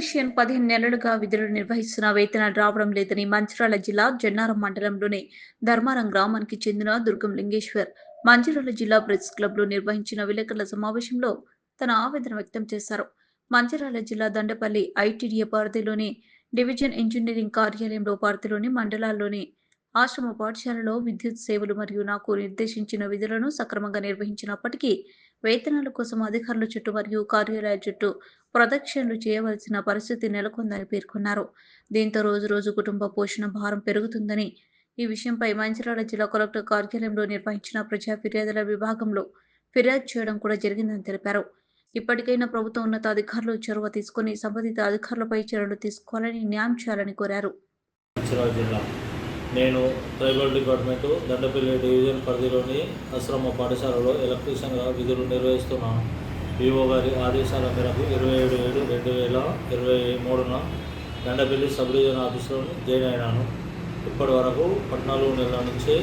Technician 15 నెలలుగా విధులు నిర్వహిస్తున్న వేతనాలు రావడం లేదని మంచిర్యాల జిల్లా జన్నారం మండలంలోని ధర్మారం గ్రామానికి చెందిన దుర్గం లింగేశ్వర్ మంచిర్యాల జిల్లా ప్రెస్ క్లబ్లో నిర్వహించిన విలేకరుల సమావేశంలో తన ఆవేదన వ్యక్తం చేశారు. మంచిర్యాల జిల్లా దండపల్లి ఐటీడీఏ పరిధిలోని డివిజన్ ఇంజనీరింగ్ కార్యాలయంలో పరిధిలోని మండలాల్లోని ఆశ్రమ పాఠశాలలో విద్యుత్ సేవలు మరియు నాకు నిర్దేశించిన విధులను సక్రమంగా నిర్వహించినప్పటికీ వేతనాల కోసం అధికారుల చుట్టూ మరియు కార్యాలయాల చుట్టూ ప్రదక్షిణలు చేయవలసిన పరిస్థితి నెలకొందని పేర్కొన్నారు. దీంతో రోజు కుటుంబ పోషణ భారం పెరుగుతుందని, ఈ విషయంపై మంచిర్యాల జిల్లా కలెక్టర్ కార్యాలయంలో నిర్వహించిన ప్రజా ఫిర్యాదుల విభాగంలో ఫిర్యాదు చేయడం కూడా జరిగిందని తెలిపారు. ఇప్పటికైనా ప్రభుత్వ ఉన్నతాధికారులు చొరవ తీసుకుని సంబంధిత అధికారులపై చర్యలు తీసుకోవాలని, న్యాయం చేయాలని కోరారు. నేను ట్రైబల్ డిపార్ట్మెంటు దండపల్లి డివిజన్ పరిధిలోని ఆశ్రమ పాఠశాలలో ఎలక్ట్రీషియన్గా విధులు నిర్వహిస్తున్నాను. వివో గారి ఆదేశాల మేరకు 27/7/2023న దండపల్లి సబ్ డివిజన్ ఆఫీసులో జాయిన్ అయినాను. ఇప్పటి వరకు 14 నెలల నుంచి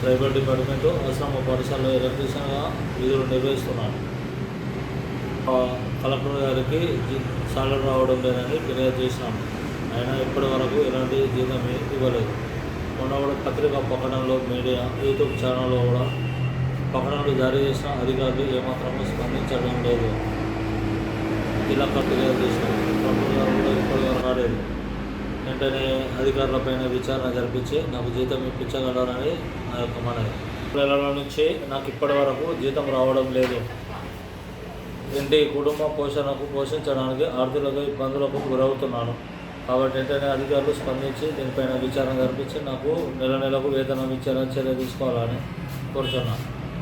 ట్రైబల్ డిపార్ట్మెంటు ఆశ్రమ పాఠశాలలో ఎలక్ట్రీషియన్గా విధులు నిర్వహిస్తున్నాను. కలెక్టర్ గారికి సాలరీ రావడం లేదని ఫిర్యాదు చేసినాను. అయినా ఇప్పటి వరకు ఎలాంటి జీతం ఇవ్వలేదు. మొన్న కూడా పత్రికా ప్రకటనలో, మీడియా, యూట్యూబ్ ఛానల్లో కూడా ప్రకటనలు జారీ చేసిన అధికారులు ఏమాత్రమూ స్పందించడం లేదు. ఇలా ఫిర్యాదు చేసిన ప్రభుత్వం కూడా ఇప్పటి వరకు రాలేదు. వెంటనే అధికారులపైన విచారణ జరిపించి నాకు జీతం ఇప్పించగలరని నా యొక్క మనవి. నెలల నుంచి నాకు ఇప్పటి వరకు జీతం రావడం లేదు. ఇంటి కుటుంబ పోషించడానికి ఆర్థిక ఇబ్బందులకు గురవుతున్నాను. కాబట్టి వెంటనే అధికారులు స్పందించి దీనిపైన విచారణ జరిపించి నాకు నెలకు వేతనం ఇచ్చేలా చర్య తీసుకోవాలని కోరుతున్నాను.